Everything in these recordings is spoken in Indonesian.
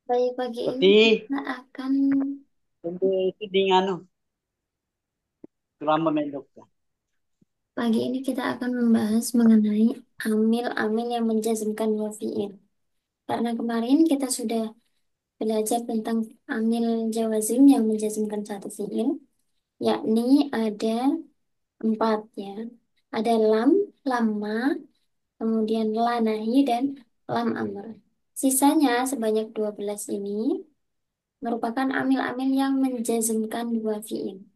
Baik, pagi ini Peti, kita akan untuk itu di anu, selama mendok. pagi ini kita akan membahas mengenai amil-amil yang menjazmkan dua fiil. Karena kemarin kita sudah belajar tentang amil jawazim yang menjazmkan satu fiil, yakni ada empat ya. Ada lam, lamma, kemudian la nahi dan lam amr. Sisanya sebanyak 12 ini merupakan amil-amil yang menjazmkan dua fiil.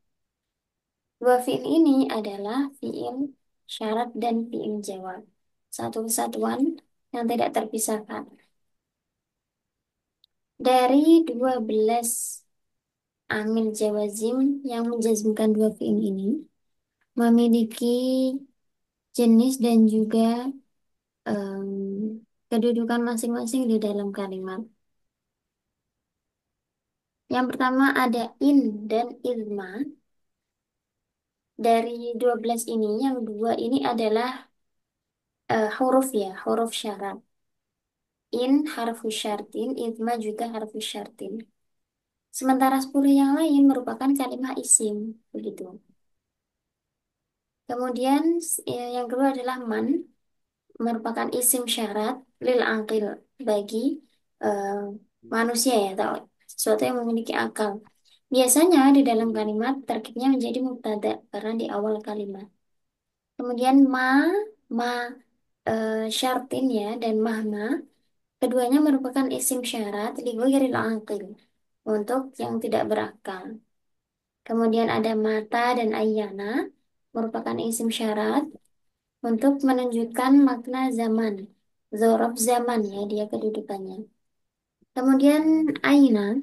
Dua fiil ini adalah fiil syarat dan fiil jawab. Satu kesatuan yang tidak terpisahkan. Dari 12 amil jawazim yang menjazmkan dua fiil ini, memiliki jenis dan juga kedudukan masing-masing di dalam kalimat. Yang pertama ada in dan ilma. Dari 12 ini, yang dua ini adalah huruf ya, huruf syarat. In harfu syartin, idma juga harfu syartin. Sementara 10 yang lain merupakan kalimat isim, begitu. Kemudian yang kedua adalah man, merupakan isim syarat lil aqil bagi eh, manusia ya, atau sesuatu yang memiliki akal. Biasanya di dalam kalimat terkibnya menjadi mubtada karena di awal kalimat. Kemudian ma syartin ya dan mahma, keduanya merupakan isim syarat li ghairil aqil untuk yang tidak berakal. Kemudian ada mata dan ayana merupakan isim syarat untuk menunjukkan makna zaman. Zorof zaman ya dia kedudukannya. Kemudian aina,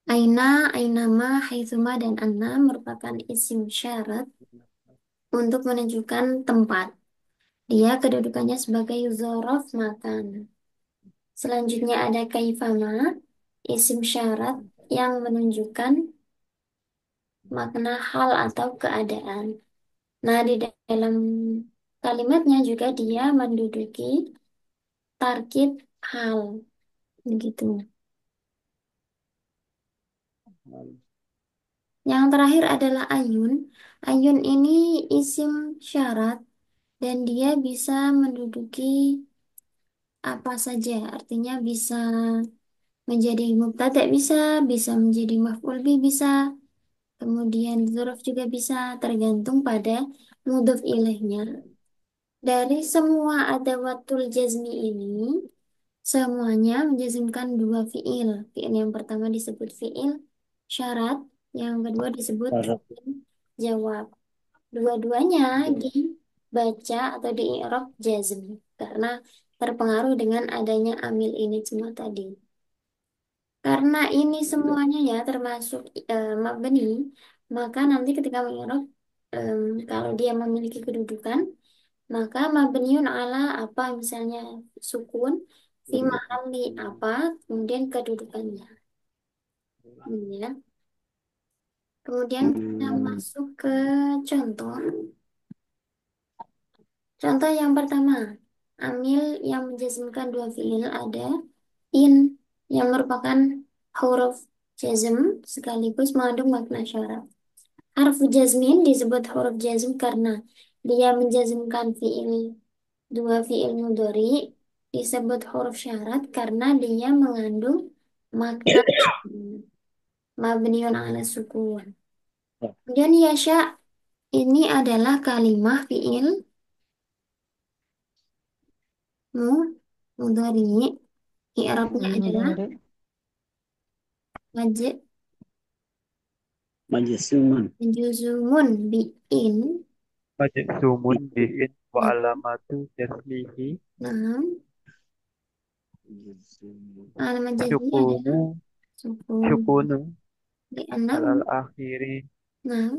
ainama, haitsuma dan anna merupakan isim syarat untuk menunjukkan tempat. Dia kedudukannya sebagai zorof makan. Selanjutnya ada kaifama, isim syarat yang menunjukkan makna hal atau keadaan. Nah, di dalam kalimatnya juga dia menduduki tarkib hal, begitu. Yang terakhir adalah ayun. Ayun ini isim syarat dan dia bisa menduduki apa saja. Artinya bisa menjadi mubtada bisa, bisa menjadi maf'ul bih bisa, kemudian dzaraf juga bisa, tergantung pada mudhof ilaihnya. Dari semua adawatul jazmi ini, semuanya menjazmkan dua fiil. Fiil yang pertama disebut fiil syarat, yang kedua disebut fiil jawab. Dua-duanya dibaca atau di i'rab jazm karena terpengaruh dengan adanya amil ini semua tadi. Karena ini semuanya ya termasuk mabni, maka nanti ketika meng'irab em, kalau dia memiliki kedudukan, maka mabniun ala apa misalnya sukun fi mahalli apa kemudian kedudukannya. Ya. Kemudian kita masuk ke contoh. Contoh yang pertama, amil yang menjazmkan dua fiil ada in yang merupakan huruf jazm sekaligus mengandung makna syarat. Harfu jazmin disebut huruf jazm karena dia menjazmkan fiil dua fiil mudhari, disebut huruf syarat karena dia mengandung makna mabniun ala sukun. Kemudian yasha ini adalah kalimah fiil mu mudhari. I'rabnya adalah Dari maj Majasuman. majuzumun bi in Majzumun bi'in wa alamatu jasmihi nah alamat jazmnya adalah syukunu sukun syukunu di enam. alal akhiri Nah,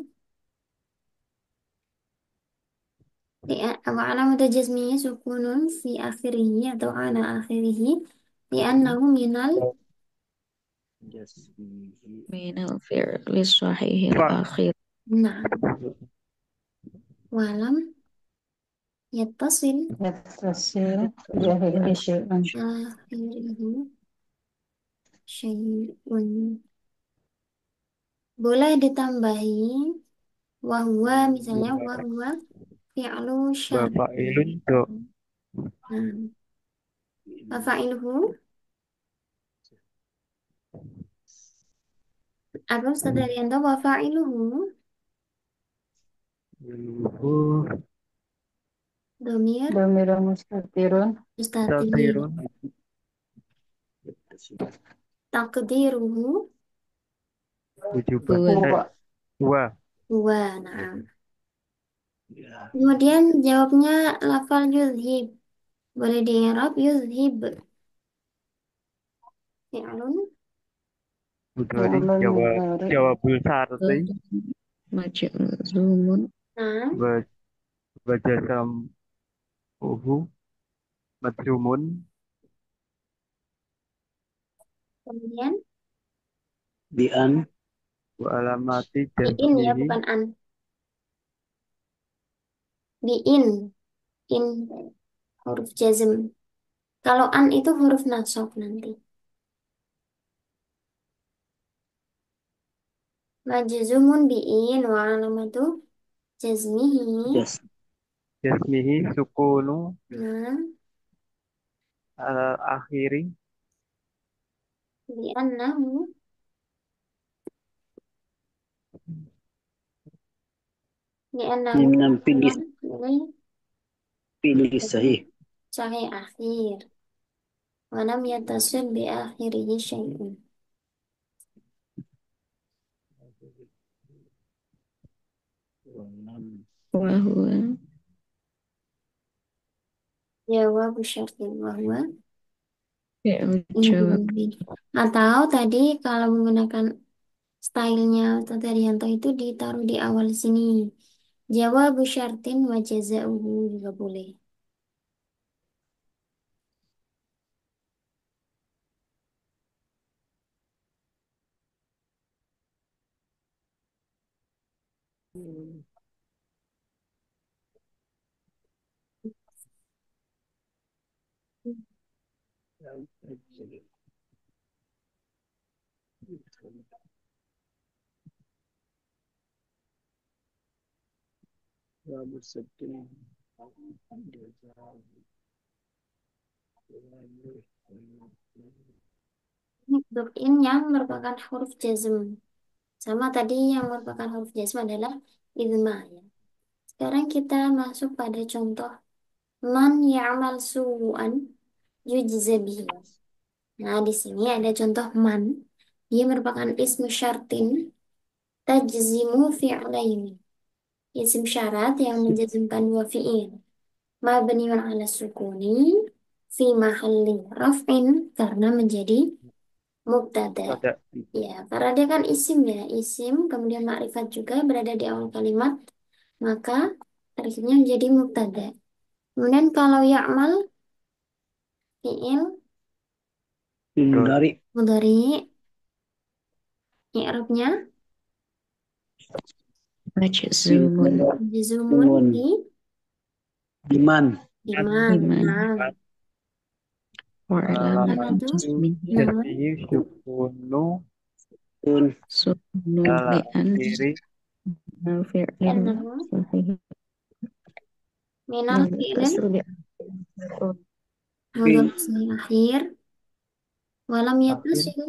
وعلامة جزمه سكون في آخره أو على آخره لأنه من من الفعل الصحيح fa الأخير. نعم ولم يتصل يتصل بآخره شيء آخره syai'un. Boleh ditambahi wahwa, misalnya wahwa fi'lu wa syartin. fa'ilun do Nah, fa'iluhu apa Ustaz Arianto? Wa fa'iluhu iluhu domir Dhamirun mustatirun. mustatir. satirun Takdiruhu wujuban Huwa. Huwa. wa huwa. Nah, kemudian jawabnya lafal yuzhib. Boleh di i'rab yuzhib. Fi'lun mudhari Fi'lun jawab mudhari. jawabul syarti Majzumun. nah, wa wa jasam uhu majzumun kemudian Bi an. wa alamati bi'in ya, jasmihi bukan an. Bi'in. In huruf jazm. Kalau an itu huruf nasab nanti. Majzumun bi'in wa alamatu jazmihi. Jas. jasmihi sukunu Nah, al akhiri li'annahu li'annahu Minal filis. fi'il Filis sahih. sahih akhir. Walam yatasil bi akhirihi syai'un. Wa huwa. Jawab syartin wa huwa Fi'lu jawab. ingredients. Atau tadi kalau menggunakan stylenya Tata Rianto itu ditaruh di awal sini. Jawab syartin wa jazauhu juga boleh. Ini huruf in yang merupakan huruf jazm. Sama tadi yang merupakan huruf jazm adalah idma ya. Sekarang kita masuk pada contoh man ya'mal su'an yujza bihi. Nah, di sini ada contoh man. Dia merupakan ismu syartin tajzimu fi'laini. Isim syarat yang menjazmkan dua fi'il. Mabniun ala sukuni fi mahalli raf'in karena menjadi mubtada. pada Ya, karena dia kan isim ya, isim kemudian makrifat juga berada di awal kalimat, maka tariknya menjadi mubtada. Kemudian kalau ya'mal fi'il Dari mudhari, i'rabnya Majzumun. jazumun Mun. di Diman. iman. Iman. Nah, Wa alamatu alamatu jasmihi. nah, jasmihi sukunu Un. Sukunu al li'an. akhiri Fi'lin li'annahu sahih. minal Lam fi'lin yatasil bi mudhari akhir walam akhir yatasil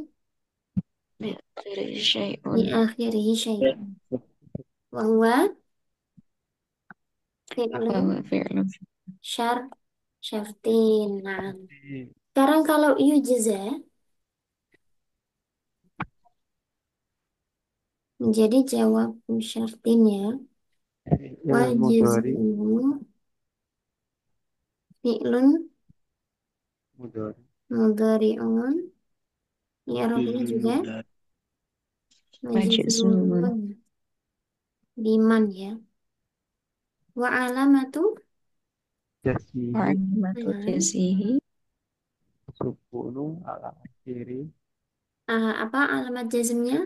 akhiri di syai'un. akhirihi syai'un. Wa huwa fi'lu Bahwa fi'lu syar syartin. Nah, di sekarang kalau yujza menjadi jawab syartin ya. Wa fi'il mudhari jazmu fi'lun mudhari mudhari'un. I'rabnya juga Mudari. majzumun. majzumun biman ya. Wa alamatu Wa jasmihi alamatu nah, jazihi. sukunu al akhiri apa alamat jazmnya?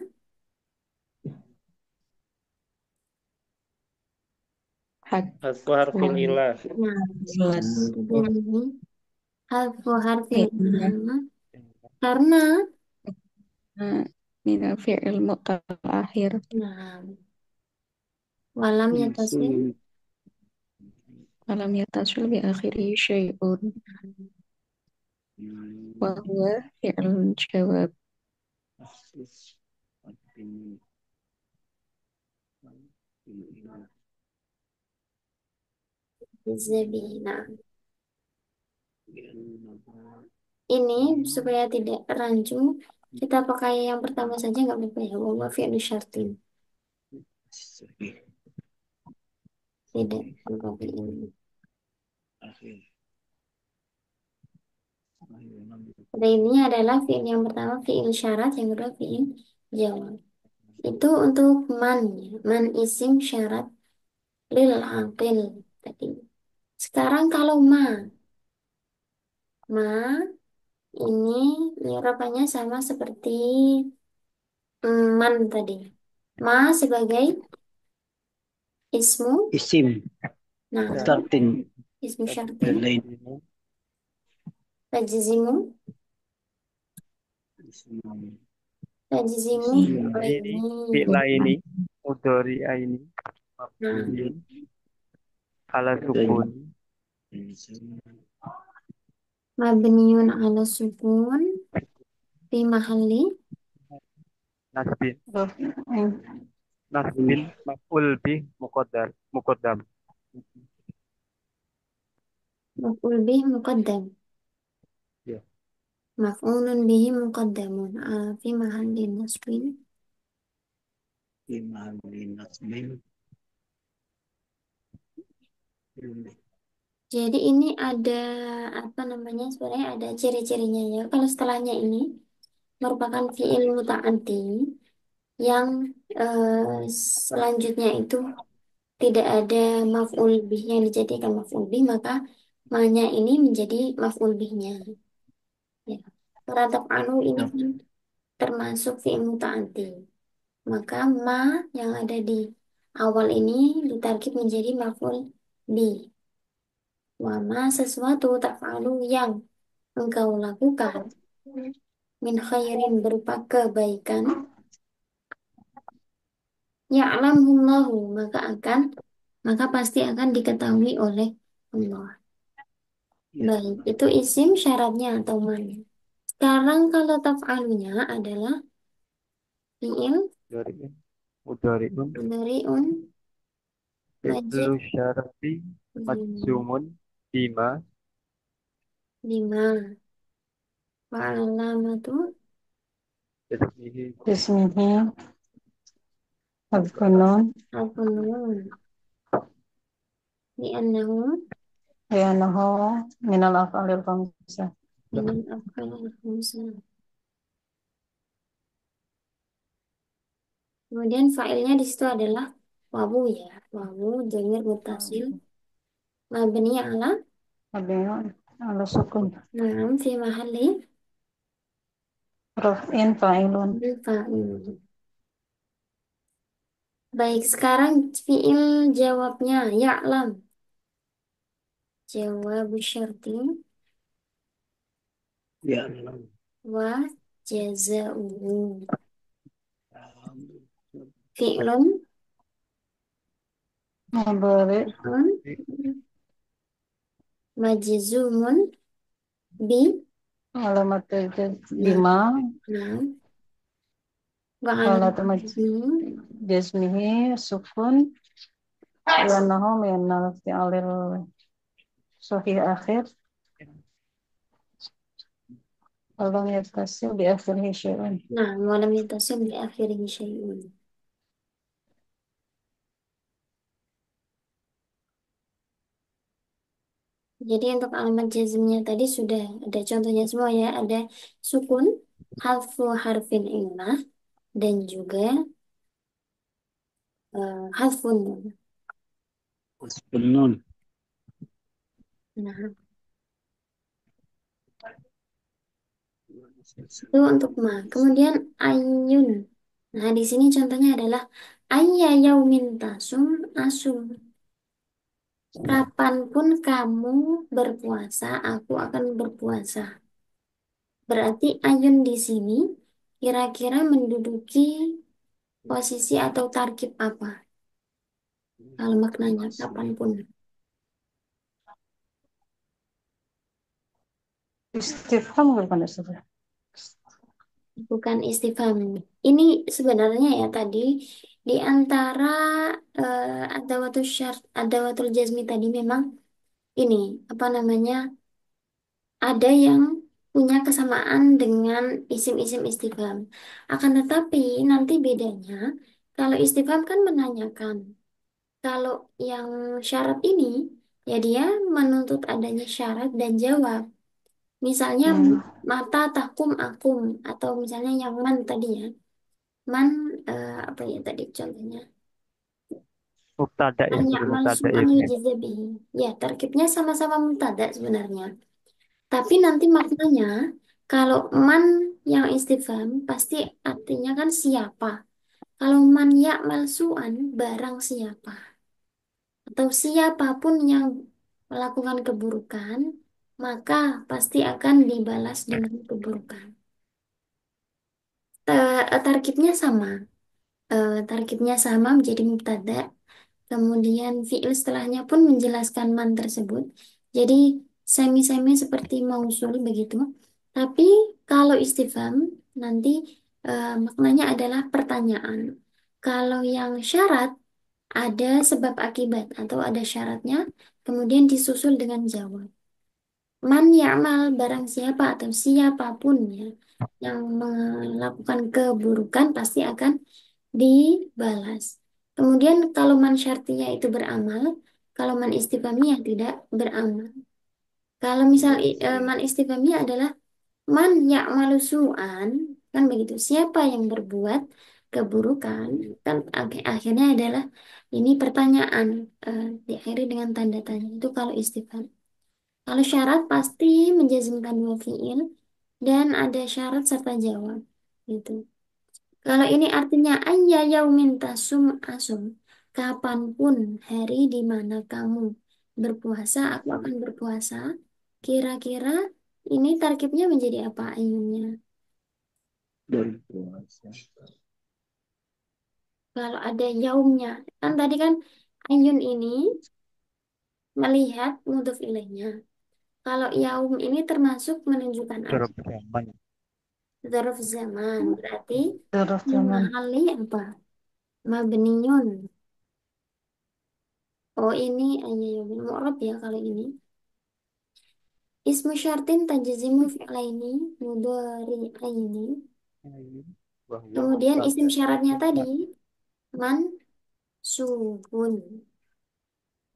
Hak. Aku harfil ilah. Nah, Jelas. kemudian ini harfu harfil Iya. karena من الفعل المتأخر Nah, walam yatasil. يصل ولم يتصل بآخره شيء وهو فعل الجواب. Zabina. Ini supaya tidak rancu, kita pakai yang pertama saja nggak apa-apa ya. Wa fi'lu syartin. Tidak seperti ini. Pada ini adalah fi'il yang pertama fi'il syarat, yang kedua fi'il jawab. Itu untuk man, ya. Man isim syarat lil aqil tadi. Sekarang kalau ma ini nyerapannya sama seperti man tadi. Ma sebagai ismu, isim nah Syarat starting ismu syartin, lain ini tajzimu, tajzimu isim ini ini. fi'la ini mudhari ini Nah, mabniun ala dan sukun mabniun ala sukun fi mahalli nasbin رفع nasbin maf'ul bih muqaddam maf'ul bih muqaddam. ya Maf'ulun bihi muqaddamun fi mahalli nasbin. lima nasbin Jadi ini ada apa namanya? Sebenarnya ada ciri-cirinya ya. Kalau setelahnya ini merupakan fi'il muta'addi yang selanjutnya itu tidak ada maf'ul bih yang dijadikan maf'ul bih, maka manya ini menjadi maf'ul bihnya. Ya. Ratap anu ini kan termasuk fi'il muta'addi. Maka ma yang ada di awal ini ditarkib menjadi maf'ul bih. Wama sesuatu takfalu yang engkau lakukan min khairin berupa kebaikan ya'lamhullahu maka pasti akan diketahui oleh Allah. ya Baik, itu isim syaratnya atau mana. Sekarang kalau taf'alunya adalah fi'il mudhari'un mudhari'un mudhari'un majzum fi'lu syarati majzumun bima bima wa alamatu ismihi اسمه القانون al-funun li'annahu لأنه من الأفعال الخمسة. minal af'al al-khamsah. Kemudian failnya di situ adalah wawu ya. Wawu dhamir muttasil mabni ala مبني على السكون na'am fi mahalli رفع فاعل fa'il. Baik, sekarang fiil jawabnya ya'lam. Jawab syarti ya wa jaza'uhu. Fi'lun مضارع fi'lun majzumun bi علامة nah بما nah wa على alamatnya جسمه سكون لأنه من الفعل الصحيح آخر ولم يتصل بآخره شيء. nah walam yatasil bi akhirih syai'un. Jadi untuk alamat jazmnya tadi sudah ada contohnya semua ya. Ada sukun, harfu harfin illah, dan juga hadfun nun. nun Nah, itu untuk ma. Kemudian ayun. Nah, di sini contohnya adalah ayya yaumin tasum asum. Kapanpun kamu berpuasa, aku akan berpuasa. Berarti ayun di sini kira-kira menduduki posisi atau tarkib apa? Kalau maknanya kapanpun. Istifham bukan istifham. Bukan istifham. Ini sebenarnya ya tadi di antara adawatul syart, adawatul jazmi tadi memang ini apa namanya ada yang punya kesamaan dengan isim-isim istifham. Akan tetapi nanti bedanya kalau istifham kan menanyakan. Kalau yang syarat ini ya dia menuntut adanya syarat dan jawab. Misalnya Hmm. mata tahkum akum atau misalnya yang man tadi ya. Man apa ya tadi contohnya? Mubtada ya, Man sebagai ya'mal mubtada su'an itu. yujza bihi. Ya, tarkibnya sama-sama mubtada sebenarnya. Tapi nanti maknanya kalau man yang istifham pasti artinya kan siapa. Kalau man ya'mal su'an barang siapa. Atau siapapun yang melakukan keburukan, maka pasti akan dibalas dengan keburukan. Tarkibnya sama. Tarkibnya sama menjadi mubtada. Kemudian fi'il setelahnya pun menjelaskan man tersebut. Jadi semi-semi seperti mausul begitu. Tapi kalau istifham nanti maknanya adalah pertanyaan. Kalau yang syarat ada sebab akibat atau ada syaratnya, kemudian disusul dengan jawab. Man ya'mal barang siapa atau siapapun ya yang melakukan keburukan pasti akan dibalas. Kemudian kalau man syartiyah itu beramal, kalau man istifhamiyah tidak beramal. Kalau misal man istifhamiyah adalah man ya'malu su'an, kan begitu. Siapa yang berbuat keburukan, kan akhirnya adalah ini pertanyaan diakhiri dengan tanda tanya. Itu kalau istifham. Kalau syarat pasti menjazmkan dua fiil dan ada syarat serta jawab. Gitu. Kalau ini artinya ayya yaumin tasum asum. Kapanpun hari di mana kamu berpuasa, aku akan berpuasa. Kira-kira ini tarkibnya menjadi apa ayunnya? Dari puasa. Kalau ada yaumnya, kan tadi kan ayun ini melihat mudhof ilaihnya. Kalau yaum ini termasuk menunjukkan apa? Dorok zaman. Dzaraf zaman. Berarti Zarf ini zaman. mahali apa? Mabniun. Oh ini ayya yaumin mu'rab ya kalau ini. Ismu syartin tajzimu fi'laini mudhari'aini. Wahya Kemudian isim mubtada. syaratnya tadi mansubun.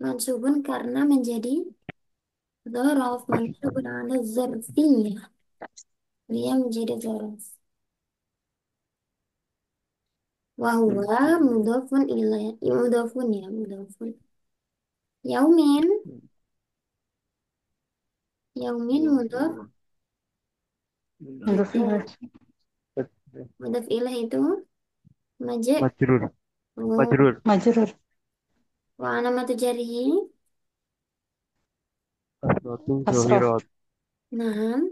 Mansubun karena menjadi dzaraf, mansubun ala zarfiyah. Dia menjadi dzaraf. Wahuwa mudhafun ilaih, mudhafun ya, mudhafun. Yaumin, yaumin mudhaf Mudhof ilaih. mudhaf ilaih itu maja Majrur. oh, Majrur. Majrur. wa alamatu jarihi. Asratu Kasrah. zohirat. Nah,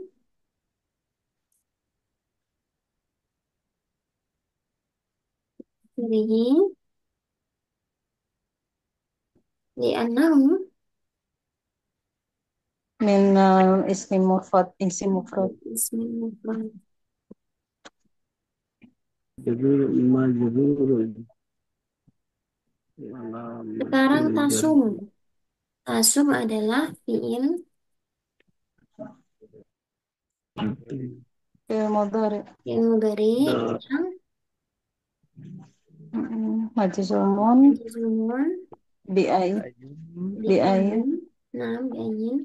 jarihi li'annahu Min ismi mufrad. Isim mufrad. ismi mufrad. Jadi majburun. Sekarang Alamatul tasum. jazm. Tasum adalah fiil Fi'il mudhari. yang mudhari Da- yang Majzumun majzumun bi'ai. Ayun. Bi'ai. bi'ayin. Nah, bi'ayin.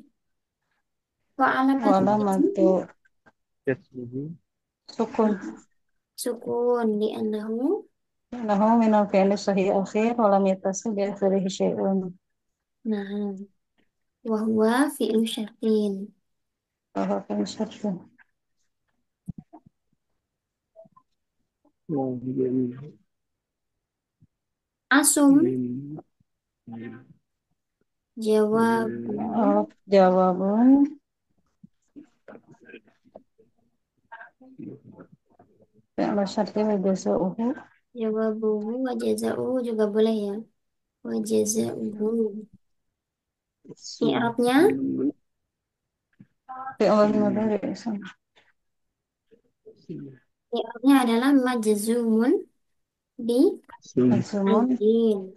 Wa alamat Walamatu Jasmihi. sukun. sukun li'annahu. Lahu minal fi'li sahih akhir. Walam yatasil bi akhirihi syai'un. Nah, wa huwa fi'lu syartin. Bahwa fi'il syartin. Oh, jadi, Asum min- jawabun Jawabun fi'lu syarti wa jaza'uhu. Jawabuhu wa jaza'uhu juga boleh ya. Wa jaza'uhu. I'rabnya Fi'lu mudhari sama. i'rabnya adalah majzumun bi Majzumun ayin.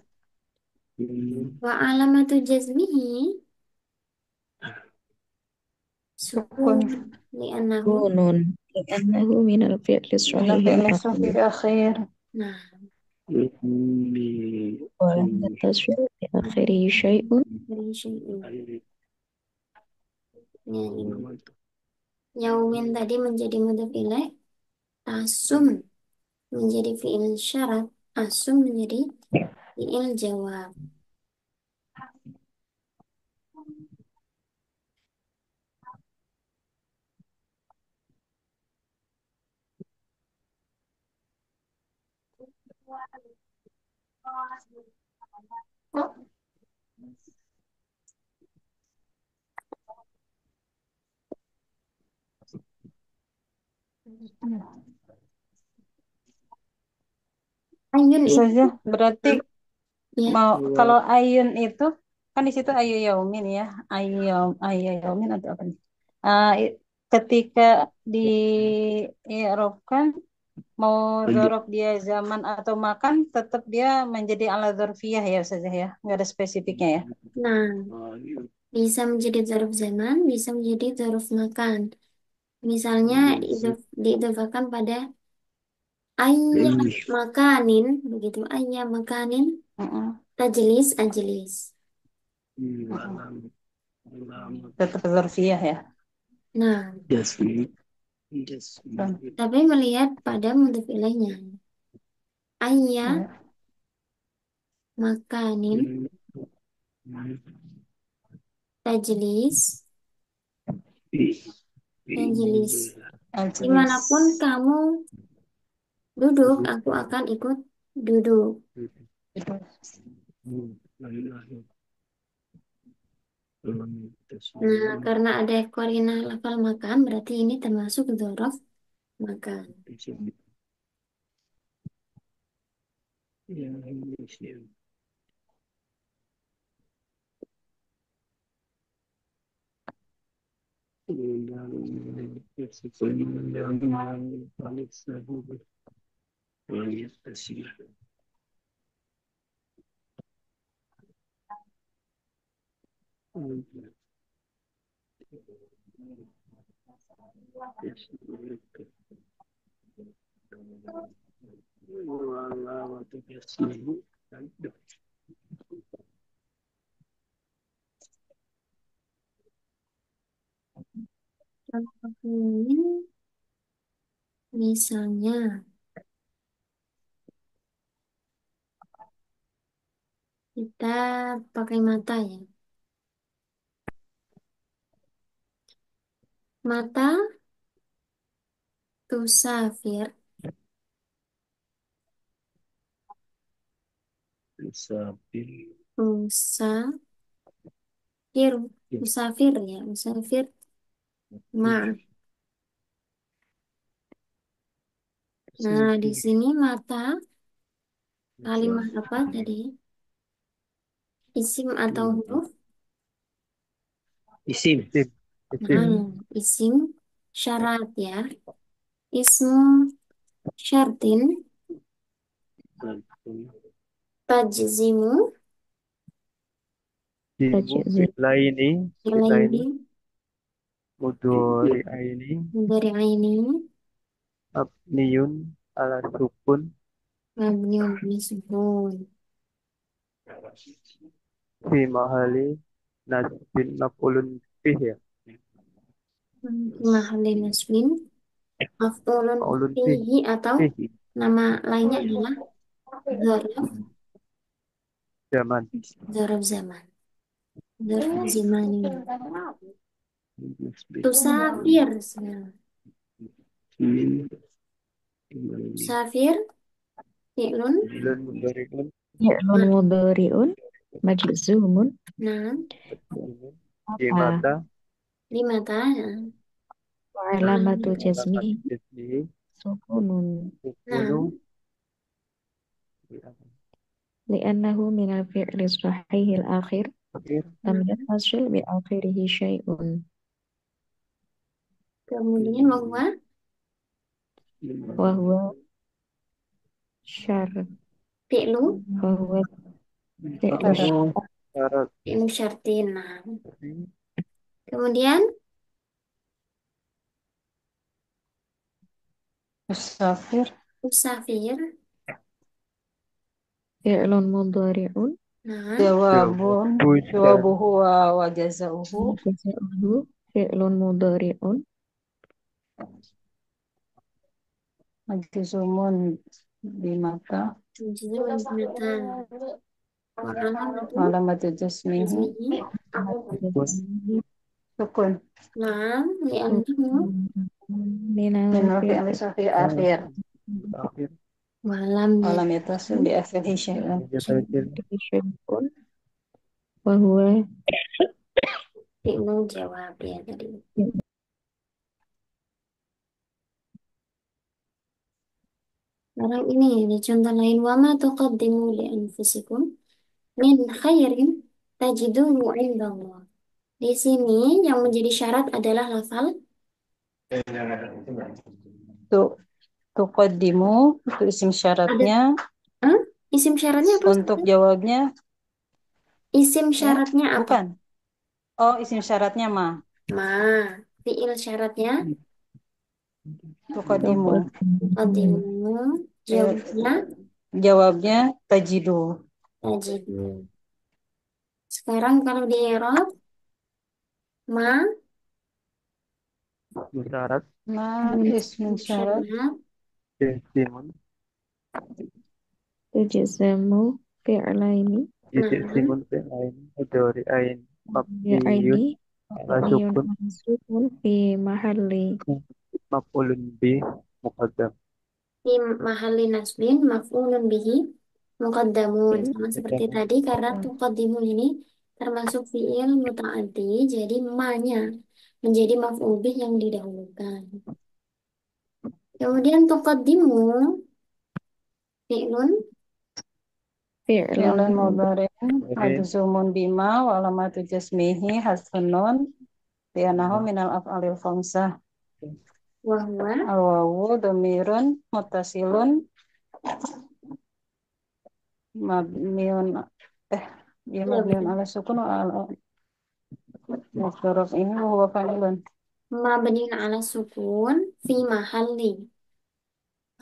Wa alamatu jazmihi sukun sukun li'annahu. كون لأنه من الفعل min الصحيح fi'li الأخير sahih akhir. Nah, ولم يتصل بآخره شيء dari syai'in. Ya, ini. Yaumin tadi menjadi mudhaf ilaih, tasum menjadi fi'il syarat, asum menjadi fi'il jawab. Ayun itu Saja berarti ya. mau kalau ayun itu kan di situ ayu yaumin ya. Ayu yaumin atau apa nih? Ketika di i'rabkan mau dzaraf dia zaman atau makan tetap dia menjadi ala dzarfiyah ya saja ya. Nggak ada spesifiknya ya. Nah, bisa menjadi zarf zaman, bisa menjadi zarf makan. Misalnya diidhofakan pada ayya makanin, begitu ayya makanin, Mm-mm. tajlis ajlis. Tetap dzarfiyah ya. Nah, Jasmi. tapi melihat pada mudhaf ilaihnya. Ayya Ya. makanin tajlis tajlis. Dimanapun Ajlis. kamu duduk, aku akan ikut duduk. Nah, karena ada korina lafal makan, berarti ini termasuk dzaraf makan. Contoh ini misalnya kita pakai mata ya. Mata tusafir, musafir, musafir ya, musafir ma. Nah, di sini mata kalimat apa tadi? Isim atau huruf? Isim. Isim. Isim. Nah, isim syarat ya. Ismu syartin tajzimu Jimu تجزئ fi'laini. Fi'laini. ilaini Mudhari'aini. dari aini Abniyun ala sukun. mabniun bisukun. Fi mahali nasbin maf'ulun bih ya. Mahalli nasbin maf'ulun Maf'ulun bih. fihi atau Fihi. nama lainnya adalah dzaraf Zaman. dzaraf zaman. Dzaraf zamani. Tusafir sekarang. Tusafir fi'lun Fi'lun mudhari'un. فعل مضارع مجزوم nah Di apa mata. di mata وعلامة alamat جزمه Jazmihi. سكون Sukunu Nah, لأنه من الفعل الصحيح الآخر akhir لم nah. يتصل بآخره شيء Kemudian bahwa وهو شر fi'lu, وهو فعل Syarat. oh syarat fi'lu syartin. Nah, kemudian Musafir. musafir. فعل مضارع Nah, Jawabun. jawabun dan Jawabuhu wa jazauhu. جزاؤه فعل مضارع Majzumun bimata. menjadi binatang. Wa'alam itu Alamatu jasmihi. jazmihi. Sukun. Nah, li'annahu من Min rafi'il الفعل sahih akhir. akhir walam Walam yatasil bi akhirih syai'un. yatasil شيء وهو fi'lu jawab ya tadi. Sekarang ini ada contoh lain. Wama tuqaddimu li anfusikum min khairin tajiduhu indallah. Di sini yang menjadi syarat adalah lafal. Tu tuqaddimu itu isim Ada syaratnya. Hah? Isim syaratnya apa? Untuk jawabnya Isim syaratnya apa? bukan. Oh, isim syaratnya ma. Ma. Fi'il syaratnya Tuqaddimu. qadimu. Eh, Jawabnya Jawabnya tajidu. tajidu. Sekarang kalau di Arab, ma syarat Ma ismin isim syarat. syarat jasimun تجزم فعلين nah jasimun fi'lain mudhari ain mabniyun يعني ala مبني sukun على السكون في محل maf'ulun bi muqaddam di mahalli nasbin maf'ulun bihi muqaddamun sama seperti tadi karena tuqaddimun ini termasuk fi'il muta'addi jadi ma-nya menjadi maf'ul bih yang didahulukan. Kemudian tuqaddimu fi'lun فعل Fi'lan مضارع mudhari'un Oke, majzumun bima wa alamatu jasmihi hasfun nun li'annahu minal af'alil khamsah. wa huwa Al-wawu dhamirun muttasilun mabniun eh ya mabniun ala sukun wa ala mafdhuruf ini wa huwa fa'ilun. mabniun ala sukun fi mahalli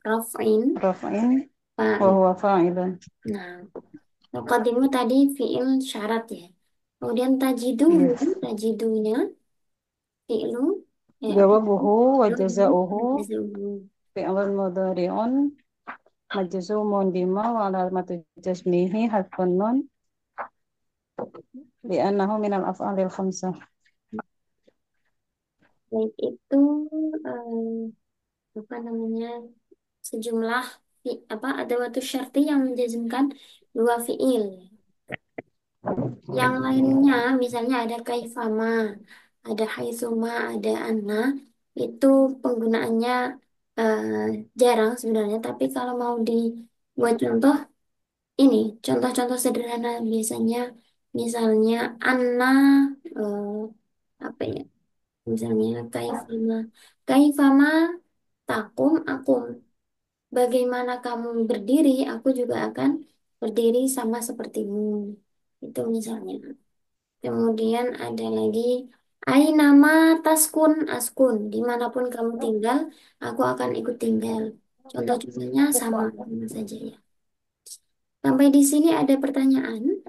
raf'in Raf'in wa fa'il. huwa fa'ilun. Nah, tuqaddimu tadi fi'il syarat ya. Kemudian Iya. tajidunya fi'lu Jawabuhu wa fi'lu jazauhu jazaohu. fi'lun mudhari'un majzumun bima wa alamatu jasmihi hasfun nun li'annahu minal af'alil khamsah. Baik itu apa namanya sejumlah apa ada waktu syarti yang menjazmkan dua fi'il. Yang lainnya misalnya ada kaifama, ada haitsuma, ada anna itu penggunaannya eh, jarang sebenarnya. Tapi kalau mau dibuat contoh ini contoh-contoh sederhana biasanya misalnya anna eh, apa ya? Misalnya kaifama takum akum. Bagaimana kamu berdiri, aku juga akan berdiri sama sepertimu. Itu misalnya. Kemudian ada lagi nama taskun askun. Dimanapun kamu tinggal, aku akan ikut tinggal. Contoh-contohnya sama saja ya. Sampai di sini ada pertanyaan.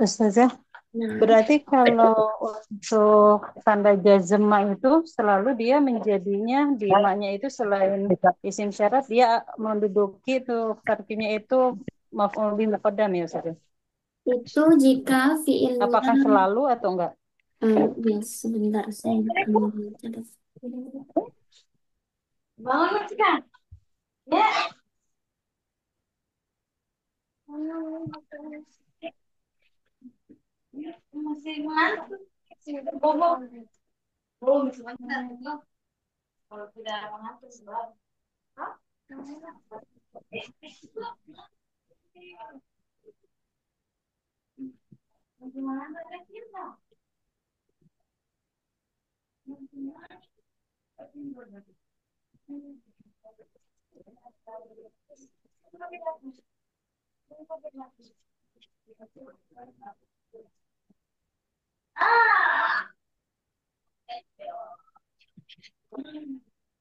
Ustazah, Nah, berarti kalau untuk tanda jazma itu selalu dia menjadinya di maknya itu selain isim syarat dia menduduki tuh tarkinya itu maf'ul bih muqaddam ya Ustazah. itu jika fiilnya Apakah selalu atau enggak? ya sebentar saya akan catat. Bangun kan? Ya. Masih ngantuk. Masih bobo. Belum semuanya.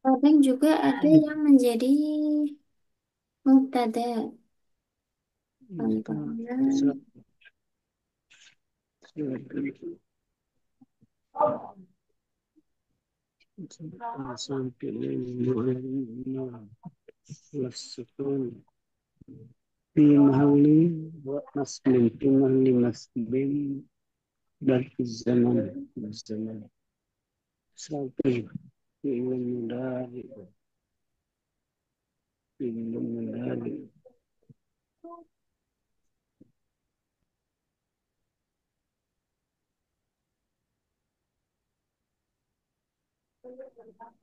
Kadang juga ada yang menjadi mubtada. Kita Contohnya, sampai والسكون في محل نصب في محل نصب بل في الزمن sampai فعل مضارع فعل مضارع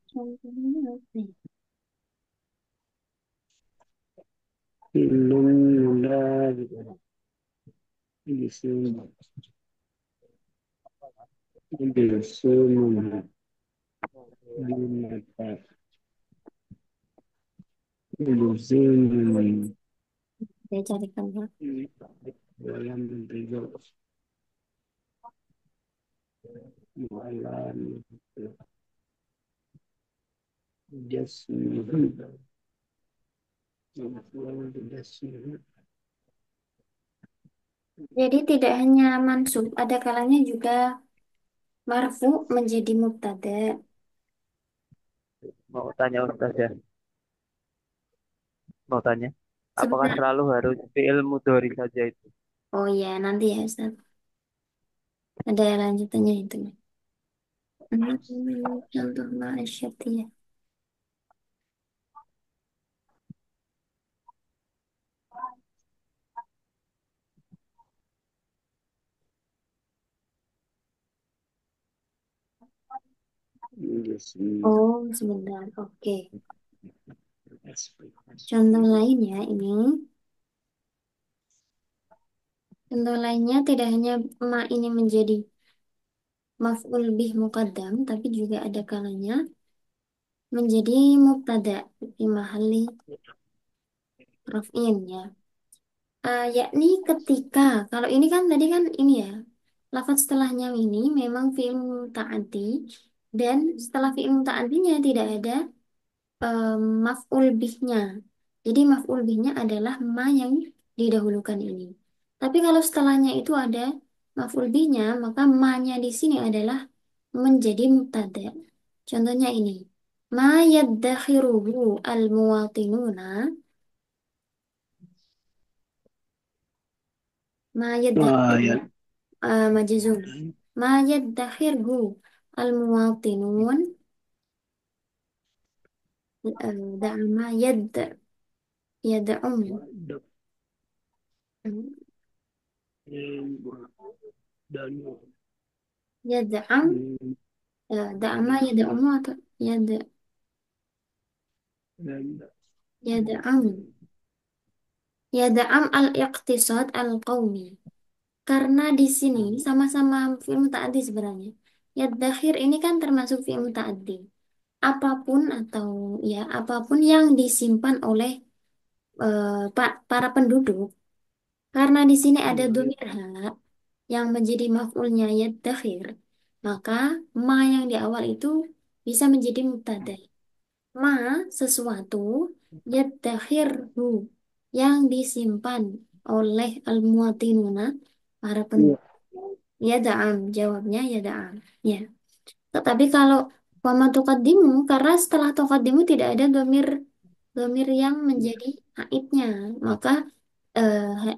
contohnya apa ya? فعل مضارع يسمى يسمى بمتى يلزم Saya carikan ya. dalam bentuk mu'alan jasmi jasmi Jadi tidak hanya mansub, ada kalanya juga marfu menjadi mubtada. Mau tanya Ustaz ya, mau tanya. Apakah Sebentar. selalu harus fi'il mudhari saja itu? Oh ya, nanti ya Ustaz. Ada lanjutannya itu. Contoh ma'asyati ya. jasmi Oh, sebentar. Oke. Contoh lainnya ini. Contoh lainnya tidak hanya ma ini menjadi maf'ul bih muqaddam, tapi juga ada kalanya menjadi mubtada di mahalli raf'in ya. Yakni ketika, kalau ini kan tadi kan ini ya, lafaz setelahnya ini memang fi'il muta'addi dan setelah fi'il muta'addinya tidak ada maf'ul bihnya. Jadi maf'ul bihnya adalah ma yang didahulukan ini. Tapi kalau setelahnya itu ada maf'ul bihnya, maka ma-nya di sini adalah menjadi mubtada. Contohnya ini. Ma yaddakhiruhu al-muwatinuna. Ma yaddakhiru ayat majzum. Ma yaddakhiruhu al-muwatinun. Da'ama yad'um. dan Yad'am. Da'ama yad'um atau yad'am. Yad'am al-iqtisad al-qawmi. Karena di sini sama-sama fi'il muta'addi sebenarnya. Yaddakhir ini kan termasuk fi'il muta'addi. Apapun atau ya apapun yang disimpan oleh para penduduk. Karena di sini ada domir ha yang menjadi maf'ulnya yaddakhir. Maka ma yang di awal itu bisa menjadi mubtada. Ma sesuatu yaddakhiru yang disimpan oleh al-muwatinuna para penduduk. Ya da'am, jawabnya ya da'am. Ya. Tetapi kalau wama tuqaddimu, karena setelah tuqaddimu tidak ada domir yang menjadi aidnya, maka eh,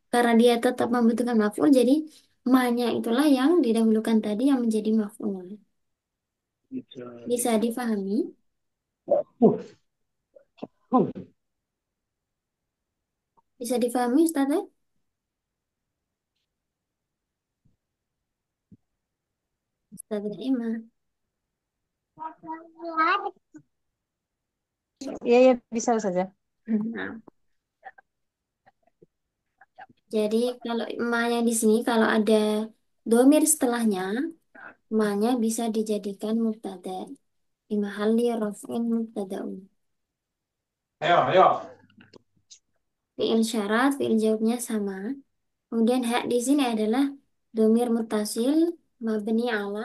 karena dia tetap membutuhkan maf'ul, jadi ma-nya itulah yang didahulukan tadi yang menjadi maf'ul. Bisa difahami? Bisa difahami, Ustaz? Ustaz Naimah. Iya, iya, bisa saja. Nah, jadi kalau ma yang di sini kalau ada domir setelahnya, ma-nya bisa dijadikan mubtada. Di mahalli raf'in mubtada'un. Fi'il syarat, fi'il jawabnya sama. Kemudian hak di sini adalah domir mutasil mabni ala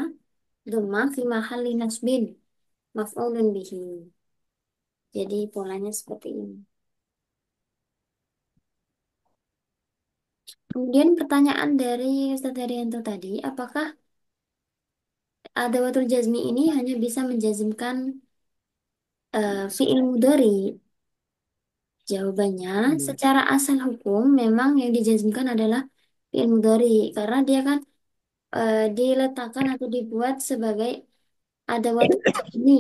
dhamma fi mahalli nasbin maf'ulun bihi. Jadi polanya seperti ini. Kemudian pertanyaan dari Ustaz Herianto tadi, apakah adawatul jazmi ini hanya bisa menjazmkan fi'il mudhari? Jawabannya, Hmm. secara asal hukum memang yang dijazmkan adalah fi'il mudhari karena dia kan diletakkan atau dibuat sebagai adawatul jazmi,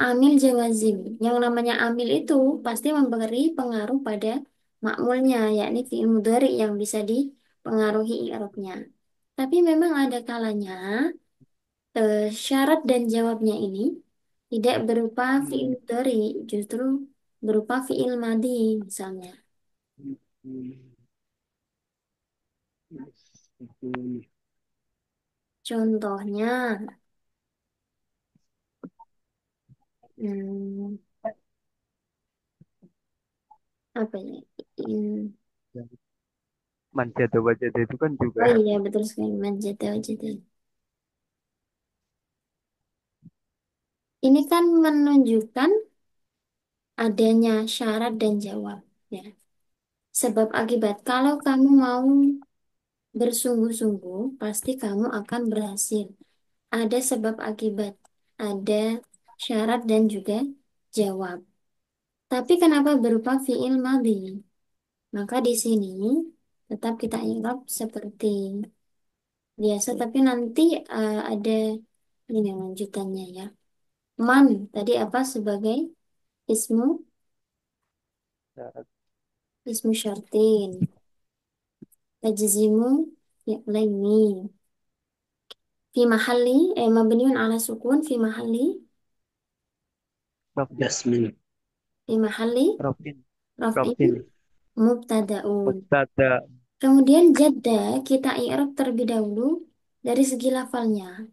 amil jawazim. Yang namanya amil itu pasti memberi pengaruh pada makmulnya, yakni fi'il mudhari yang bisa dipengaruhi i'rabnya. Tapi memang ada kalanya syarat dan jawabnya ini tidak berupa fi'il Hmm. mudhari, justru berupa fi'il madhi misalnya. Hmm. Hmm. Contohnya, hmm, apa ya? Hmm, Yang manjada wajada itu kan juga oh iya betul sekali, majeta wajeta. Ini kan menunjukkan adanya syarat dan jawab. Ya. Sebab akibat, kalau kamu mau bersungguh-sungguh, pasti kamu akan berhasil. Ada sebab akibat, ada syarat dan juga jawab. Tapi kenapa berupa fiil madhi? Maka di sini tetap kita ingat seperti biasa, tapi nanti ada ini lanjutannya ya. Man tadi apa sebagai ismu syarat ismu syartin. Tajzimu fi'laini fi mahalli mabniun ala sukun rafin Jasmine. fi mahalli rafin raf'in rafin mubtada'un. mustada Kemudian jadda kita i'rab terlebih dahulu dari segi lafalnya.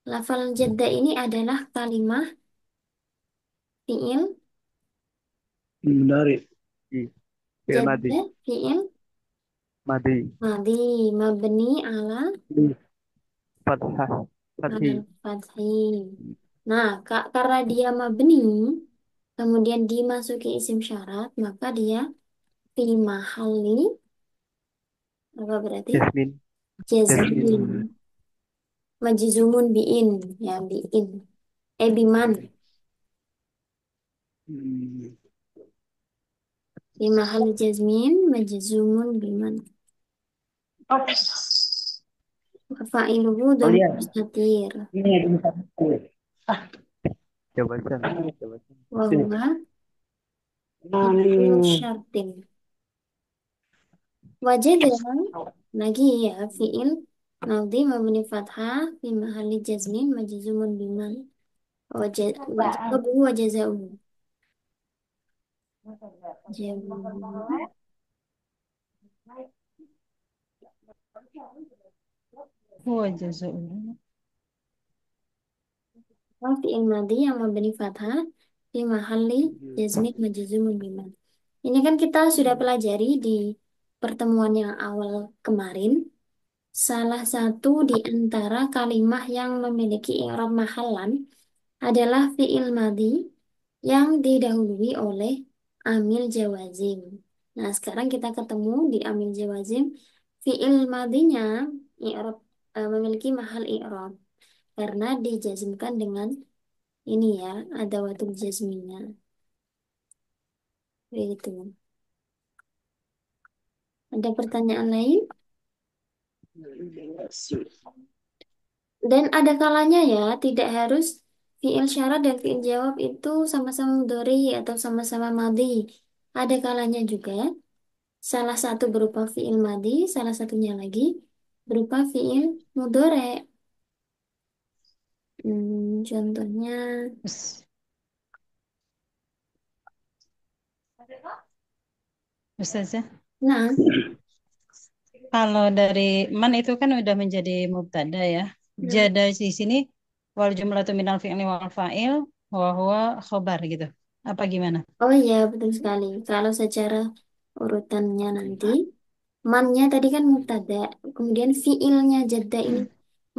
Lafal jadda ini adalah kalimah fi'il Menarik. i fi'il madi jadda fi'il madi madi mabni Hmm. fathah fathi al fathi. Nah, karena dia mabni kemudian dimasuki isim syarat, maka dia fi mahalli apa berarti jasmin jasmin jazmin majzumun biin ya biin biman Hmm. fi mahalli jazmin majzumun biman wa fa'iluhu Oh dhamir iya, mustatir ini ada satu. jabatan jabatan wa Sini. huwa Nah, fi'il ini. syartin wajada lagi ya fi'il madhi mabni fathah fi mahalli jazmin majzumun biman wajazahu wa jazahu jawabu Huwa jazaa'u. fi'il madhi yang mabni fathah fi mahalli jazmin majzumun biman. Ini kan kita sudah pelajari di pertemuan yang awal kemarin. Salah satu di antara kalimah yang memiliki i'rab mahallan adalah fi'il madhi yang didahului oleh amil jawazim. Nah, sekarang kita ketemu di amil jawazim fi'il madhinya i'rab memiliki mahal i'rab karena dijazmkan dengan ini ya, adawatul jazmina. Begitu. Ada pertanyaan lain? Dan ada kalanya ya, tidak harus fi'il syarat dan fi'il jawab itu sama-sama mudhari atau sama-sama madhi. Ada kalanya juga, salah satu berupa fi'il madhi, salah satunya lagi berupa fi'il mudhari. Contohnya, Us- Ustazah, nah, kalau dari man itu kan udah menjadi mubtada ya. nah, Jadi di sini wal jumlatu minal fi'li wal fa'il wa huwa khobar gitu. Apa gimana? oh iya betul sekali. Kalau secara urutannya nanti, mannya tadi kan mubtada, kemudian fiilnya jadda ini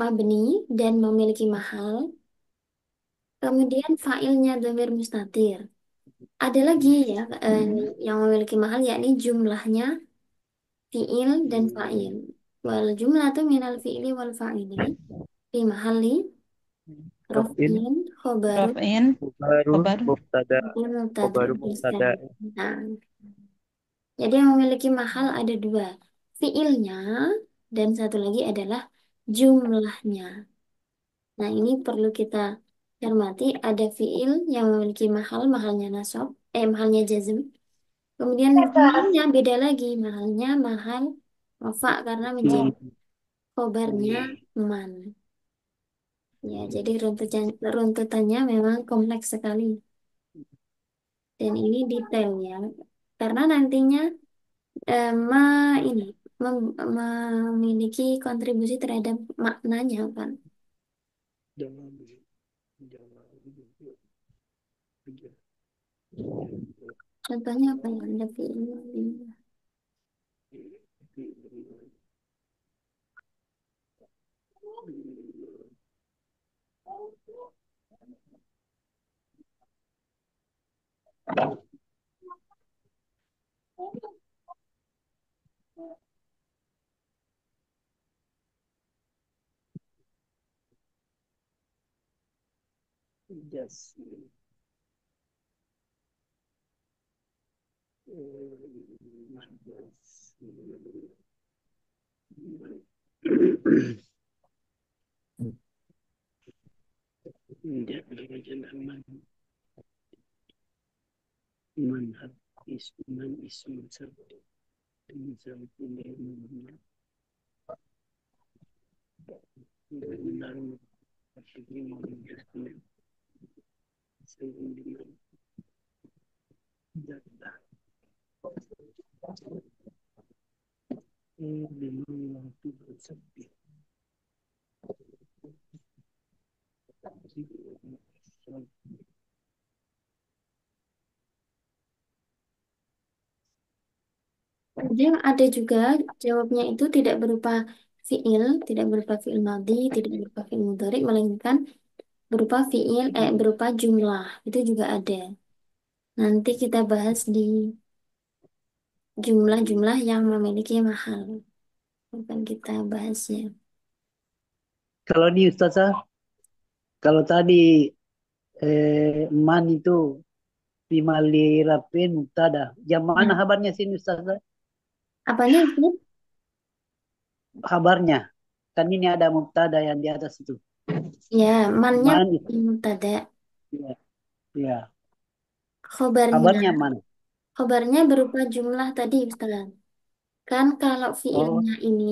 mabni dan memiliki mahal, kemudian failnya dhamir mustatir. Ada lagi ya yang memiliki mahal yakni jumlahnya fiil dan fa'il. Wal jumlatu minal fi'li wal fa'ili fi mahalli Raf'in, raf'in khobaru Raf'in, Khobaru, khobar, Mubtada, mubtada Khobaru betul Mubtada. sekali. Nah, jadi yang memiliki mahal ada dua, fiilnya dan satu lagi adalah jumlahnya. Nah, ini perlu kita cermati. Ada fiil yang memiliki mahal, mahalnya nasab, mahalnya jazm. Kemudian jumlahnya beda lagi, mahalnya mahal rafa karena menjadi khobarnya man. Ya, jadi runtutannya memang kompleks sekali. Dan ini detail ya. Karena nantinya ma ini memiliki kontribusi terhadap maknanya kan. Contohnya apa ya? Ada fiil. Yes. Manhaj isman isman sabda misal ini benar seperti menjelaskan sehingga data memang waktu bersepi. Kemudian ada juga jawabnya itu tidak berupa fiil, tidak berupa fiil madhi, tidak berupa fiil mudhari, melainkan berupa berupa jumlah. Itu juga ada. Nanti kita bahas di jumlah-jumlah yang memiliki mahal. Bukan kita bahasnya. Kalau di Ustazah, kalau tadi man itu Bimali Rapin Mubtada. Yang mana Nah, kabarnya sini Ustazah? apanya itu? Kabarnya. Kan ini ada Mubtada yang di atas itu. Ya, mannya Man itu. mubtada. Ya. Ya. Khobarnya, Kabarnya man. khobarnya berupa jumlah tadi, Ustaz. Kan kalau Oh, fiilnya ini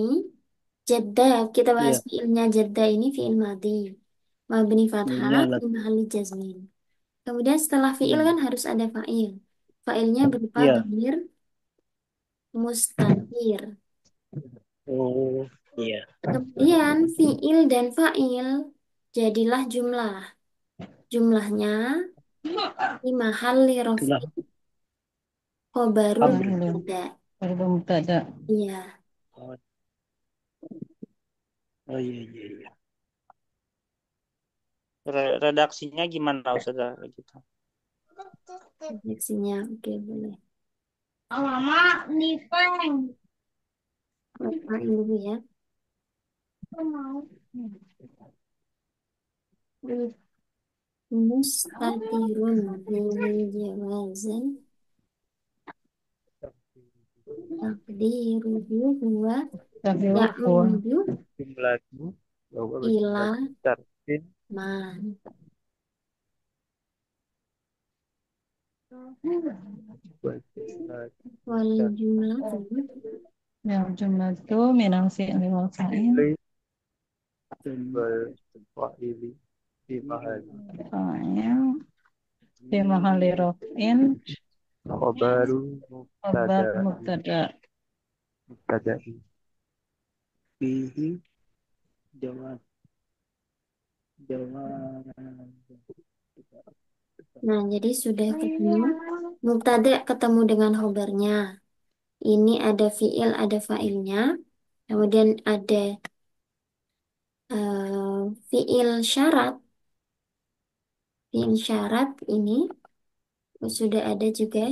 jadda, kita bahas iya. fiilnya jadda ini fiil madhi. Mabni fathah, Iya, lah. fi mahalli jazmin. Kemudian setelah fiil kan harus ada fa'il. Fa'ilnya berupa Iya. dhamir mustatir. Oh, iya. Kemudian fiil dan fa'il jadilah jumlah. Jumlahnya di mahalli Itulah raf'i khobarul kabar. belum, mubtada. belum mubtada. Iya, Oh, oh iya, iya, iya. Redaksinya gimana Ustazah gitu? redaksinya oke boleh. Mama, Nipeng. Bacain dulu ya. Mustatirun fihi jawazan takdiruhu huwa Tapi huwa. ya'udu Jumlahnya bahwa ila jumlah tarfin man. wajibah Wal jumlatu Yang jumlah itu minal fi'li wal fa'il. fi'li Dan wal fa'ili في محل Fa'il fi mahalli raf'in خبر khabar مبتدأ mubtada. مبتدأ fihi jawab jawab Nah, jadi sudah ketemu. Mubtada ketemu dengan khobarnya. Ini ada fiil, ada fa'ilnya. Kemudian ada fiil syarat. Fiil syarat ini sudah ada juga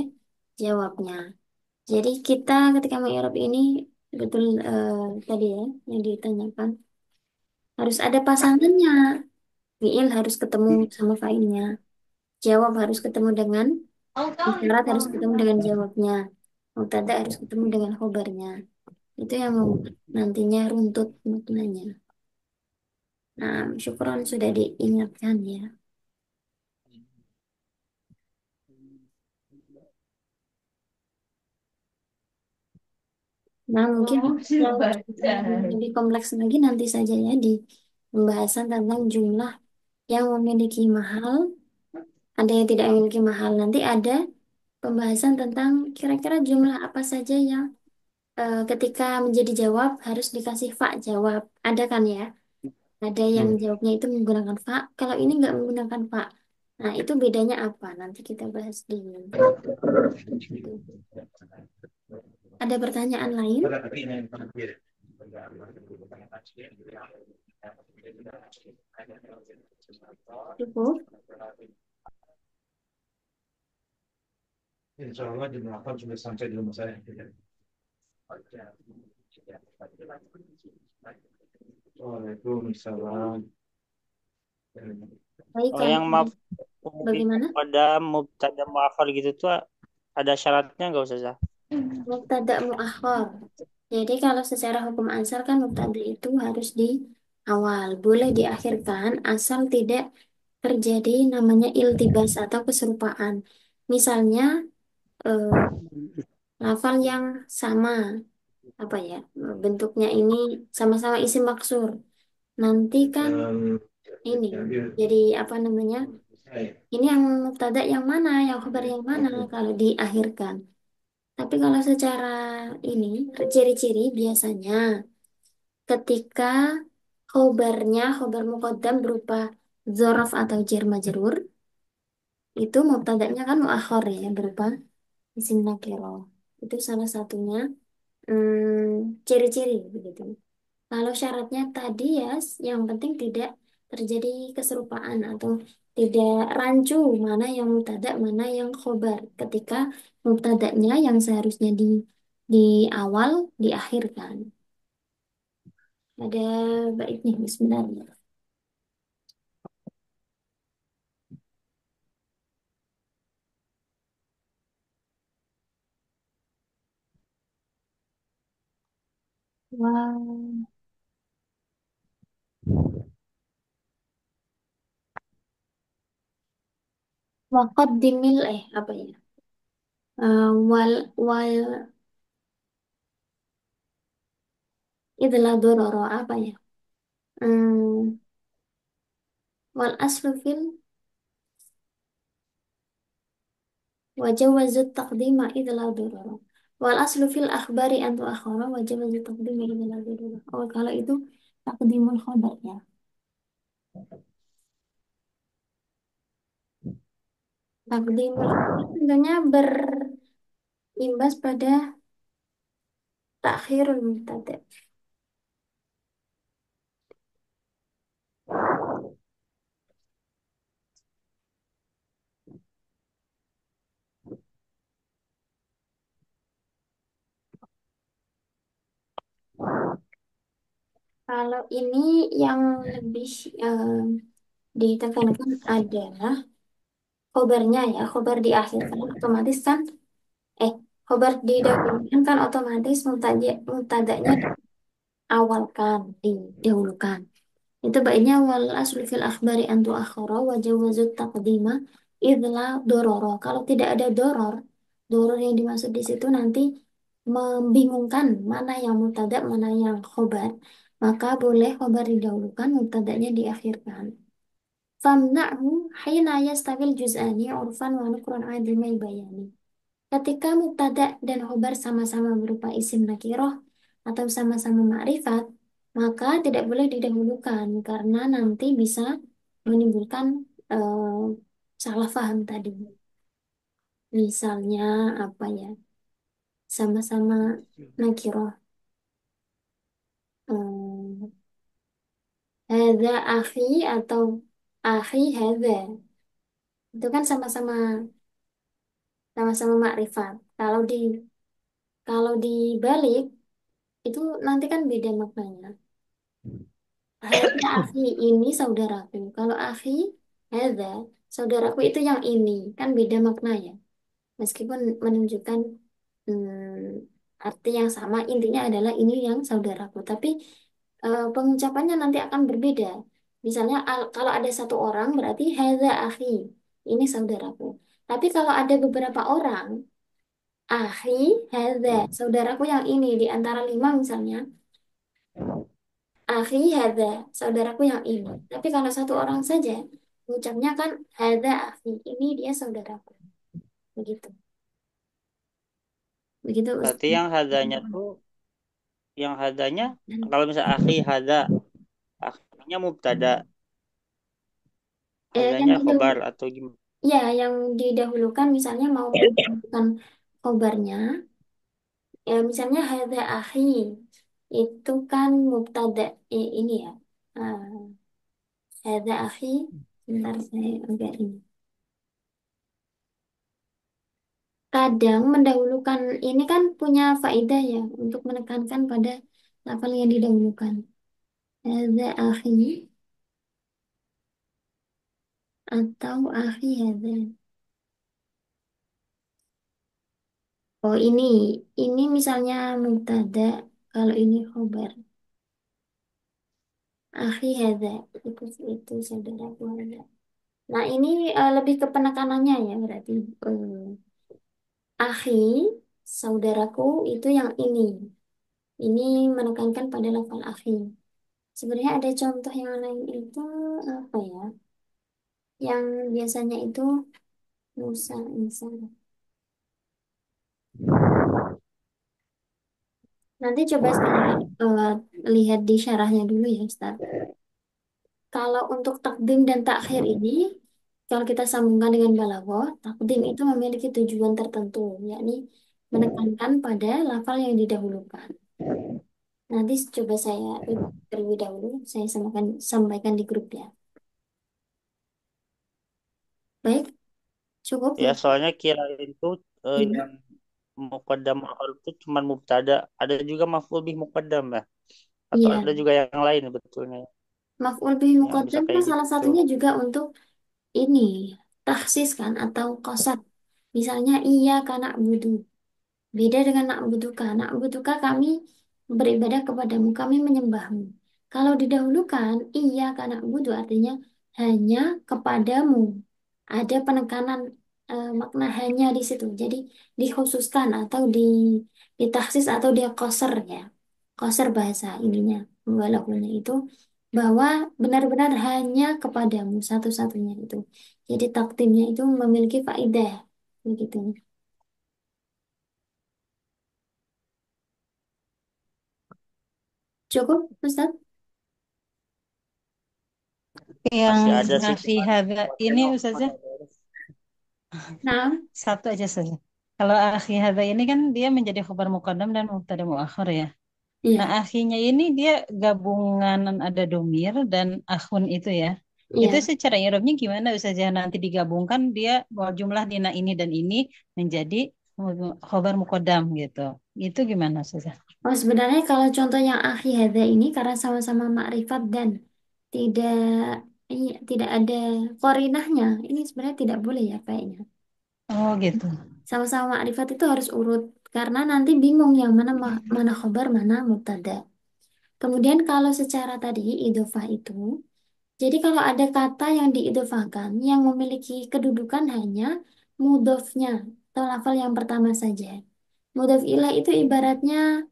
jawabnya. Jadi kita ketika mengi'rab ini betul tadi ya yang ditanyakan harus ada pasangannya. Fiil harus ketemu sama fa'ilnya. Jawab harus ketemu dengan syarat harus ketemu dengan jawabnya. Mubtada harus ketemu dengan khobarnya. Itu yang membuat nantinya runtut maknanya. Nah, syukron sudah diingatkan ya. Nah, mungkin yang lebih kompleks lagi nanti saja ya di pembahasan tentang jumlah yang memiliki mahal, ada yang tidak memiliki mahal. Nanti ada pembahasan tentang kira-kira jumlah apa saja yang ketika menjadi jawab harus dikasih fa jawab. Ada kan ya? Ada yang jawabnya itu menggunakan fa, kalau ini nggak menggunakan fa. Nah, itu bedanya apa? Nanti kita bahas di situ. Ada pertanyaan lain? Cukup? Insya Allah jam 8 sudah sampai di rumah saya. Waalaikumsalam. Baik, Kalau kalau yang maaf bagaimana? pada mubtada muakhar gitu tuh ada syaratnya nggak Ustazah? Mubtada muakhar. Jadi kalau secara hukum asal kan mubtada itu harus di awal, boleh diakhirkan asal tidak terjadi namanya iltibas atau keserupaan. Misalnya eh, lafal yang sama, apa ya, bentuknya ini sama-sama isim maksur. Nanti kan ini jadi apa namanya? Ini yang mubtada yang mana, yang khabar yang mana kalau diakhirkan. Tapi kalau secara ini ciri-ciri biasanya ketika khobar muqaddam berupa dzaraf atau jar majrur itu mubtada'nya kan muakhar ya berupa isim nakiro. Itu salah satunya ciri-ciri begitu. Kalau syaratnya tadi ya yang penting tidak terjadi keserupaan atau tidak rancu mana yang mubtada mana yang khobar ketika mubtada'nya yang seharusnya di awal diakhirkan. Ada baiknya bismillah. Wow. Waqaddimil apa ya? Wal idlah dororo apa ya? Hmm, wal aslu fil wajawazut taqdima idlah dororo. Wal aslu fil akhbari antu akhara wajawazut taqdima idlah dororo. Oh, kalau itu taqdimul khabar ya. Taqdimul khabar tentunya berimbas pada takhirul mubtada. Kalau ini yang lebih eh, ditekankan adalah khobarnya ya, khobar di akhir kan otomatis kan eh khobar didahulukan kan otomatis mubtada'nya diawalkan, didahulukan. Itu baiknya wal aslu fil akhbari antu akhara wa jawazut taqdima idla dororo. Kalau tidak ada doror yang dimaksud di situ nanti membingungkan mana yang mubtada, mana yang khobar. Maka boleh khobar didahulukan, mubtada'nya diakhirkan. famna'hu hina yastawil juz'ani urfan wa nukron adimai bayani. Ketika mubtada dan khobar sama-sama berupa isim nakiroh atau sama-sama ma'rifat, maka tidak boleh didahulukan karena nanti bisa menimbulkan salah paham tadi. Misalnya apa ya? Sama-sama nakiroh. Eh, Hadza akhi atau akhi hadza. Itu kan sama-sama makrifat. Kalau dibalik itu nanti kan beda maknanya. Hadza akhi ini saudaraku. Kalau akhi hadza saudaraku itu yang ini kan beda makna ya. Meskipun menunjukkan arti yang sama, intinya adalah ini yang saudaraku. Tapi pengucapannya nanti akan berbeda. Misalnya kalau ada satu orang berarti hadza akhi, ini saudaraku. Tapi kalau ada beberapa orang, akhi hadza, saudaraku yang ini di antara lima misalnya, akhi hadza, saudaraku yang ini. Tapi kalau satu orang saja, ucapnya kan hadza akhi, ini dia saudaraku. Begitu. Begitu Berarti Ustaz. yang hadanya kalau misal akhi hada, akhinya mubtada, Yang hadanya khobar atau gimana? ya, yang didahulukan misalnya mau mendahulukan khobarnya, ya misalnya hadza akhi itu kan mubtada ini ya. Ah, hadza akhi, bentar saya agak ini. Kadang mendahulukan ini kan punya faedah ya untuk menekankan pada lafal yang didahulukan. Hadza akhi atau akhi hadza. Oh ini misalnya mubtada, kalau ini khobar. Akhi hadza itu saudaraku hadza. Nah ini lebih ke penekanannya ya berarti. Akhi, saudaraku itu yang ini. Ini menekankan pada lafal akhi. Sebenarnya ada contoh yang lain itu apa ya? Yang biasanya itu Musa, Isa. Nanti coba saya eh, lihat di syarahnya dulu ya Ustaz. Kalau untuk takdim dan takhir ini, kalau kita sambungkan dengan balaghah, takdim itu memiliki tujuan tertentu, yakni menekankan pada lafal yang didahulukan. Nanti coba saya terlebih dahulu, saya sampaikan di grup ya. Baik, cukup Ya ya. soalnya kirain tuh yang Ya, muqaddam akhir itu cuma mubtada, ada juga maf'ul bih muqaddam ya, atau iya. ada juga yang lain betulnya Maf'ul bihi yang bisa muqaddam kan kayak salah gitu. satunya juga untuk ini, taksis kan atau qasad. Misalnya iya karena budu. Beda dengan na'buduka. Na'buduka kami beribadah kepadamu, kami menyembahmu. Kalau didahulukan, iya karena budu artinya hanya kepadamu. Ada penekanan makna hanya di situ. Jadi dikhususkan atau ditaksis atau dia koser ya. Koser bahasa ininya, walaupun itu bahwa benar-benar hanya kepadamu satu-satunya itu. Jadi takdimnya itu memiliki faedah begitu. Cukup, Ustaz? Yang Masih ada sih akhi cuman hadza mau ini tengok Ustazah, mana beres. Nah, satu aja saja. Kalau akhi hadza ini kan dia menjadi khabar muqaddam dan mubtada muakhir ya. Nah, iya, akhinya ini dia gabungan ada domir dan akhun itu ya. Itu iya. secara i'rabnya gimana Ustazah, nanti digabungkan dia bahwa jumlah dina ini dan ini menjadi khobar muqaddam gitu. Itu gimana Ustazah? Oh, sebenarnya kalau contoh yang akhi hadza ini karena sama-sama makrifat dan tidak tidak ada korinahnya, ini sebenarnya tidak boleh ya kayaknya. Oh gitu. Sama-sama makrifat itu harus urut karena nanti bingung yang mana mana khobar, mana mubtada. Kemudian kalau secara tadi idhofah itu, jadi kalau ada kata yang diidhofahkan yang memiliki kedudukan hanya mudhofnya atau lafal yang pertama saja. Mudhof ilaih itu ibaratnya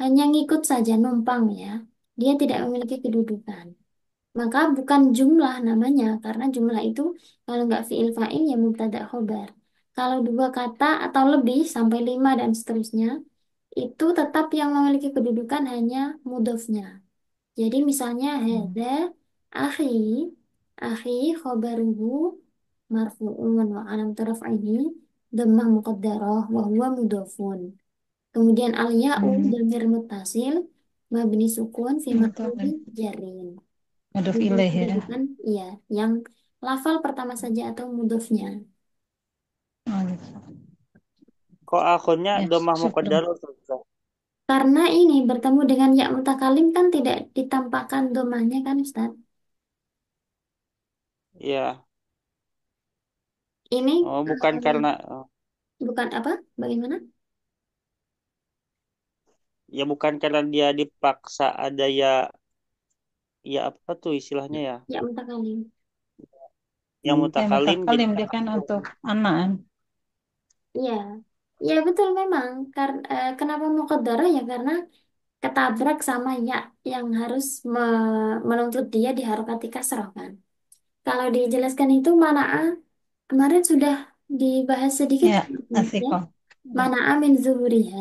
hanya ngikut saja, numpang ya. Dia tidak memiliki kedudukan. Maka bukan jumlah namanya, karena jumlah itu kalau nggak fiil fa'il ya mubtada khobar. Kalau dua kata atau lebih sampai lima dan seterusnya, itu tetap yang memiliki kedudukan hanya mudhofnya. Jadi misalnya Hmm. hadza akhi, akhi khobaruhu marfu'un wa alam raf'ihi dhammah muqaddarah wa huwa mudhofun. Kemudian al-ya'u Hmm. dhamir muttasil mabni sukun fi Itu mahalli jarin. mudhof Mudhof ilaih ya. kedudukan iya yang lafal pertama saja atau mudhofnya. Oh, gitu. Kok akunnya Ya, domah syukran. muqaddar Ustaz? Karena ini bertemu dengan ya mutakalim kan tidak ditampakkan domahnya kan Ustaz. Iya. Ini Oh, bukan karena bukan apa? Bagaimana? ya bukan karena dia dipaksa ada ya, ya apa tuh istilahnya ya? Ya mutakalim. Yang Ya, mutakalim jadi mutakalim dia kan untuk anak. Iya, ya betul memang. Kenapa muqaddarah ya karena ketabrak sama ya yang harus menuntut dia diharokati kasroh kan. Kalau dijelaskan itu mana'a kemarin sudah dibahas sedikit Ya, ya. asiko. Ya, Mana'a min zuhuriha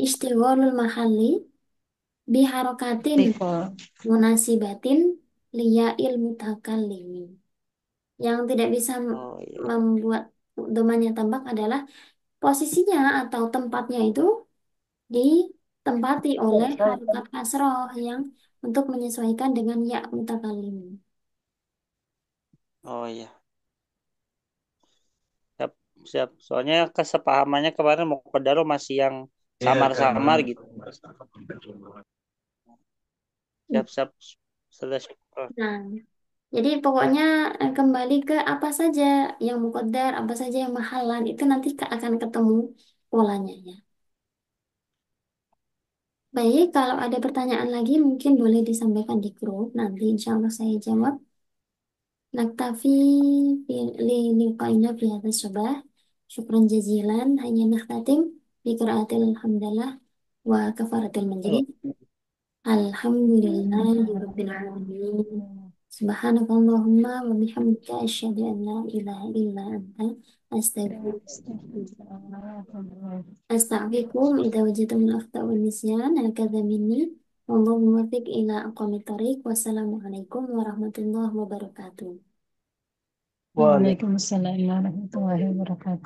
istighlalul mahalli biharokatin asiko. munasibatin liya'il mutakallimi. Yang tidak bisa oh iya. membuat domanya tambah adalah posisinya atau tempatnya itu ditempati oleh harokat kasroh yang untuk menyesuaikan dengan ya mutakalim. Oh iya. Siap, siap. Soalnya kesepahamannya kemarin muqaddar masih yang samar-samar gitu. Siap-siap. Sudah syukur. Nah, jadi pokoknya kembali ke apa saja yang muqaddar, apa saja yang mahalan itu nanti akan ketemu polanya ya. Baik, kalau ada pertanyaan lagi mungkin boleh disampaikan di grup. Nanti insya Allah saya jawab. Naktafi liqaina fi hadha syabah. Syukran jazilan. Hanya nakhtatim bi qiraatil hamdalah wa kafaratil Oh, majlis. Alhamdulillahi rabbil alamin. Subhanakallahumma wa bihamdika asyhadu an la ilaha illa anta astaghfiruka أستعفيكم إذا وجدتم الأخطاء والنسيان هكذا مني والله موفق إلى أقوم الطريق والسلام عليكم ورحمة الله وبركاته Waalaikumsalam. Waalaikumsalam warahmatullahi wabarakatuh.